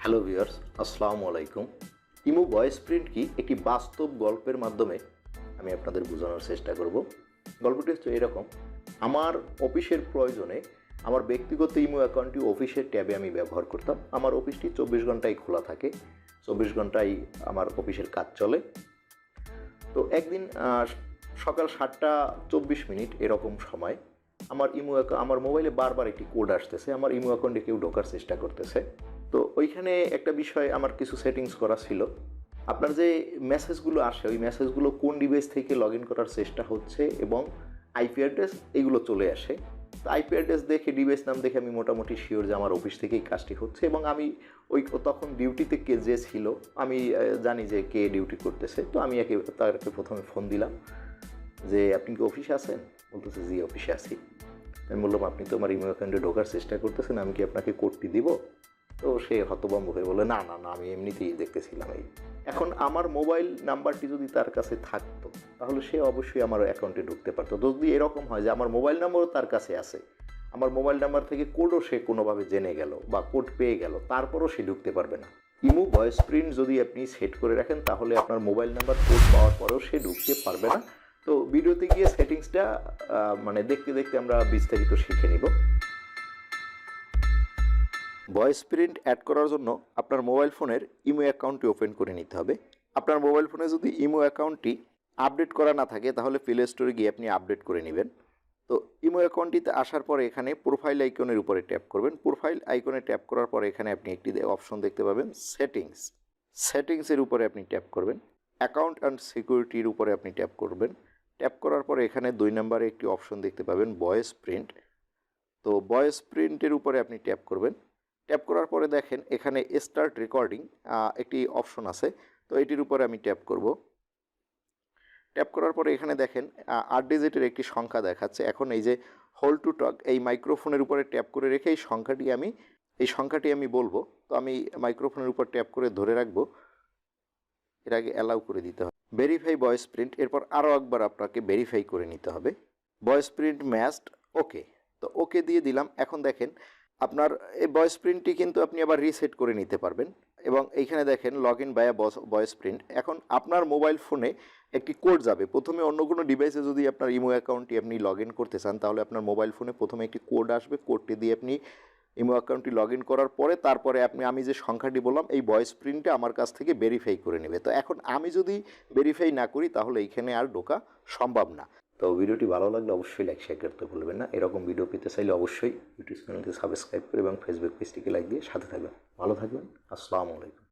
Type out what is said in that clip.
Hello viewers, আসসালামু আলাইকুম। Imo voice print কি একটি বাস্তব গল্পের মাধ্যমে আমি আপনাদের বোঝানোর চেষ্টা করব। গল্পটি হচ্ছে এরকম: আমার অফিসের প্রয়োজনে আমার ব্যক্তিগত ইমো অ্যাকাউন্টটি অফিসের ট্যাবে আমি ব্যবহার করতাম। আমার অফিসটি 24 ঘন্টাই খোলা থাকে, 24 ঘন্টাই আমার অফিসের কাজ চলে। তো একদিন সকাল 7:24 এরকম সময় আমার মোবাইলে বারবার একটি কোড আসতেছে, আমার ইমো অ্যাকাউন্টে কেউ ঢোকার চেষ্টা করতেছে। তো ওইখানে একটা বিষয় আমার কিছু সেটিংস করা ছিল। আপনার যে মেসেজগুলো আসে ওই মেসেজগুলো কোন ডিভাইস থেকে লগ ইন করার চেষ্টা হচ্ছে এবং আইপি অ্যাড্রেস এগুলো চলে আসে। তো আইপি অ্যাড্রেস দেখে, ডিভাইস নাম দেখে আমি মোটামুটি শিওর যে আমার অফিস থেকেই কাজটি হচ্ছে এবং আমি তখন ডিউটিতে যে ছিল আমি জানি যে কে ডিউটি করতেছে। তো আমি তাকে প্রথমে ফোন দিলাম যে, আপনি কি অফিসে আছেন? বলতেছে, জি অফিসে আছি। আমি বললাম, আপনি তো আমার ইমো অ্যাকাউন্টে ঢোকার চেষ্টা করতেছেন, আমি কি আপনাকে কোডটি দিব? তো সে হতভম্ব হয়ে বলে, না না না, আমি এমনিতেই দেখতেছিলাম। এখন আমার মোবাইল নাম্বারটি যদি তার কাছে থাকতো তাহলে সে অবশ্যই আমার অ্যাকাউন্টে ঢুকতে পারতো। যদি এরকম হয় যে আমার মোবাইল নাম্বারও তার কাছে আছে, আমার মোবাইল নাম্বার থেকে কোডও সে কোনোভাবে জেনে গেল বা কোড পেয়ে গেল, তারপরও সে ঢুকতে পারবে না। ইমো ভয়েস প্রিন্ট যদি আপনি সেট করে রাখেন তাহলে আপনার মোবাইল নাম্বার কোড পাওয়ার পরেও সে ঢুকতে পারবে না। তো ভিডিওতে গিয়ে সেটিংসটা দেখতে দেখতে আমরা বিস্তারিত শিখে নিব। ভয়েস প্রিন্ট অ্যাড করার জন্য আপনার মোবাইল ফোনের ইমো অ্যাকাউন্টটি ওপেন করে নিতে হবে। আপনার মোবাইল ফোনে যদি ইমো অ্যাকাউন্টটি আপডেট করা না থাকে তাহলে প্লে স্টোরে গিয়ে আপনি আপডেট করে নেবেন। তো ইমো অ্যাকাউন্টটিতে আসার পরে এখানে প্রোফাইল আইকনের উপরে ট্যাপ করবেন। প্রোফাইল আইকনে ট্যাপ করার পরে এখানে আপনি একটি অপশন দেখতে পাবেন, সেটিংসের উপরে আপনি ট্যাপ করবেন। অ্যাকাউন্ট অ্যান্ড সিকিউরিটির উপরে আপনি ট্যাপ করবেন। ট্যাপ করার পরে এখানে 2 নম্বরে একটি অপশন দেখতে পাবেন, ভয়েস প্রিন্ট। তো ভয়েস প্রিন্টের উপরে আপনি ট্যাপ করবেন। ট্যাপ করার পরে দেখেন এখানে স্টার্ট রেকর্ডিং একটি অপশন আছে। তো এটির উপরে আমি ট্যাপ করব। ট্যাপ করার পরে এখানে দেখেন 8 ডিজিটের একটি সংখ্যা দেখাচ্ছে। এখন এই যে হোল্ড টু টক, এই মাইক্রোফোনের উপরে ট্যাপ করে রেখে এই সংখ্যাটি আমি বলবো। তো আমি মাইক্রোফোনের উপর ট্যাপ করে ধরে রাখবো। এর আগে অ্যালাউ করে দিতে হবে। ভেরিফাই ভয়েস প্রিন্ট, এরপর আরও একবার আপনাকে ভেরিফাই করে নিতে হবে। ভয়েস প্রিন্ট ম্যাচড, ওকে। তো ওকে দিয়ে দিলাম। এখন দেখেন আপনার এই ভয়েস প্রিন্টটি কিন্তু আপনি আবার রিসেট করে নিতে পারবেন। এবং এইখানে দেখেন লগ ইন বায়া ভয়েস প্রিন্ট। এখন আপনার মোবাইল ফোনে একটি কোড যাবে। প্রথমে অন্য কোনো ডিভাইসে যদি আপনার ইমো অ্যাকাউন্টটি আপনি লগ ইন করতে চান তাহলে আপনার মোবাইল ফোনে প্রথমে একটি কোড আসবে। কোডটি দিয়ে আপনি ইমো অ্যাকাউন্টটি লগ ইন করার পরে তারপরে আমি যে সংখ্যাটি বললাম এই ভয়েস প্রিন্টটা আমার কাছ থেকে ভেরিফাই করে নেবে। তো এখন আমি যদি ভেরিফাই না করি তাহলে এইখানে আর ঢোকা সম্ভব না। তো ভিডিওটি ভালো লাগলে অবশ্যই লাইক শেয়ার করতে ভুলবেন না। এরকম ভিডিও পেতে চাইলে অবশ্যই ইউটিউব চ্যানেলটি সাবস্ক্রাইব করে এবং ফেসবুক পেজটিকে লাইক দিয়ে সাথে থাকবেন। ভালো থাকবেন। আসসালামু আলাইকুম।